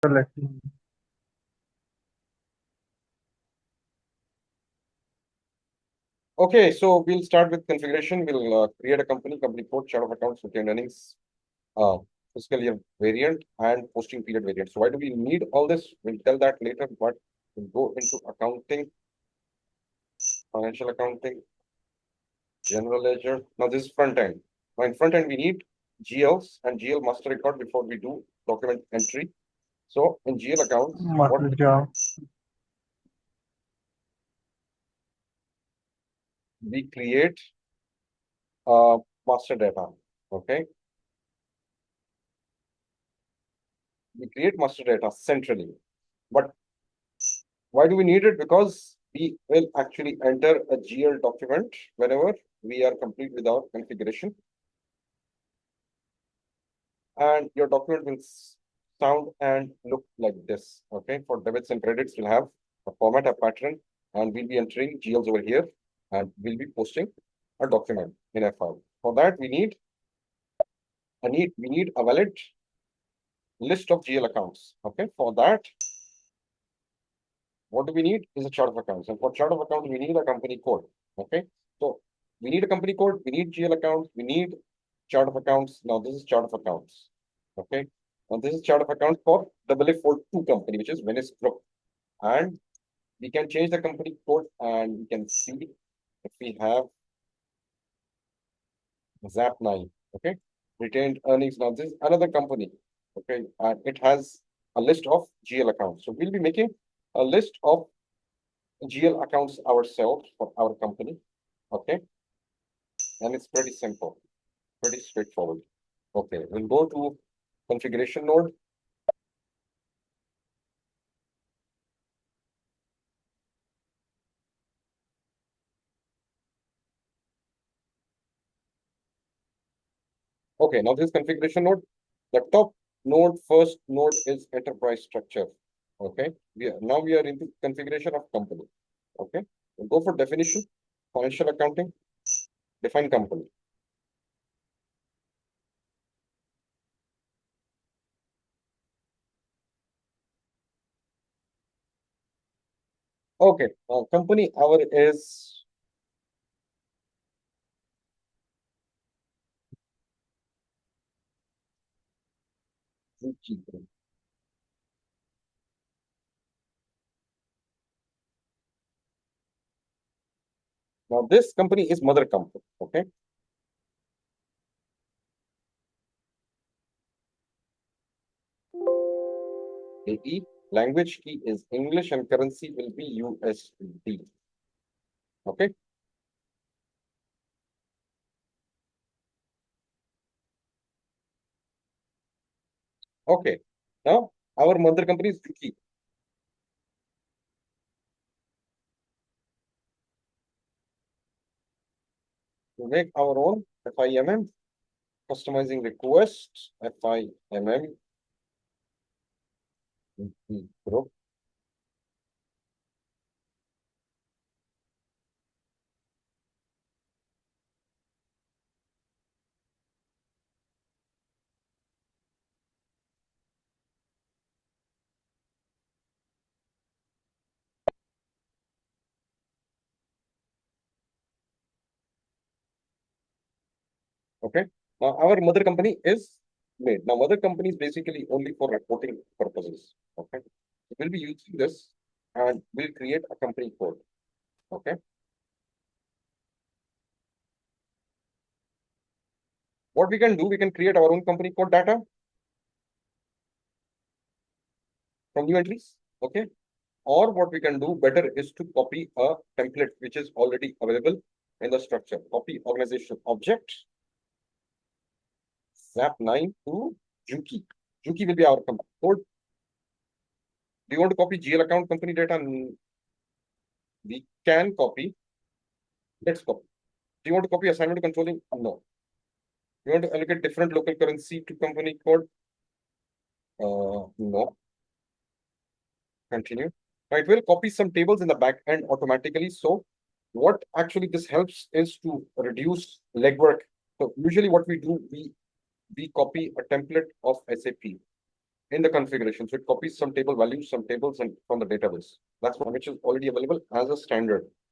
Selecting. Okay, so we'll start with configuration. We'll create a company code, chart of accounts, retained earnings, uh, fiscal year variant, and posting period variant. So why do we need all this? We'll tell that later, but we'll go into accounting, financial accounting, general ledger. Now this is front end. Now in front end, we need GLs and GL master record before we do document entry. So in GL accounts, what Master job. we create master data. Okay, we create master data centrally. But why do we need it? Because we will actually enter a GL document whenever we are complete with our configuration. And your document will sound and look like this. Okay, for debits and credits, we'll have a format, a pattern, and we'll be entering GLs over here, and we'll be posting a document in a file. For that, we need a valid list of GL accounts. Okay, for that, what do we need is a chart of accounts. And for chart of accounts, we need a company code. Okay, so we need a company code, we need GL accounts, we need chart of accounts. Now this is chart of accounts. Okay, now this is chart of accounts for AA42 company, which is Venice Group. And we can change the company code and we can see if we have ZAP9. Okay, retained earnings. Now this is another company. Okay, and it has a list of GL accounts. So we'll be making a list of GL accounts ourselves for our company. Okay, and it's pretty simple, pretty straightforward. Okay, we'll go to configuration node. Okay, now this configuration node. The top node, first node is enterprise structure. Okay, now we are into configuration of company. Okay, we'll go for definition, financial accounting, define company. Okay, company hour is now this company is mother company. Okay, AE language key is English and currency will be USD. Okay. Okay. Now our mother company is Juki. We make our own FIMM, customizing request, FIMM group. Okay. Now our mother company is made. Now mother company is basically only for reporting purposes. Okay. We'll be using this and we'll create a company code. Okay. What we can do, we can create our own company code data from new entries. Okay. Or what we can do better is to copy a template which is already available in the structure. Copy organizational object, ZAP9 to Juki. Juki will be our company code. Do you want to copy GL account company data? We can copy. Let's copy. Do you want to copy assignment controlling? No. You want to allocate different local currency to company code? No. Continue. Now it will copy some tables in the back end automatically. So what actually this helps is to reduce legwork. So usually what we do, we copy a template of SAP. in the configuration. So it copies some table values, some tables, and from the database. That's one which is already available as a standard.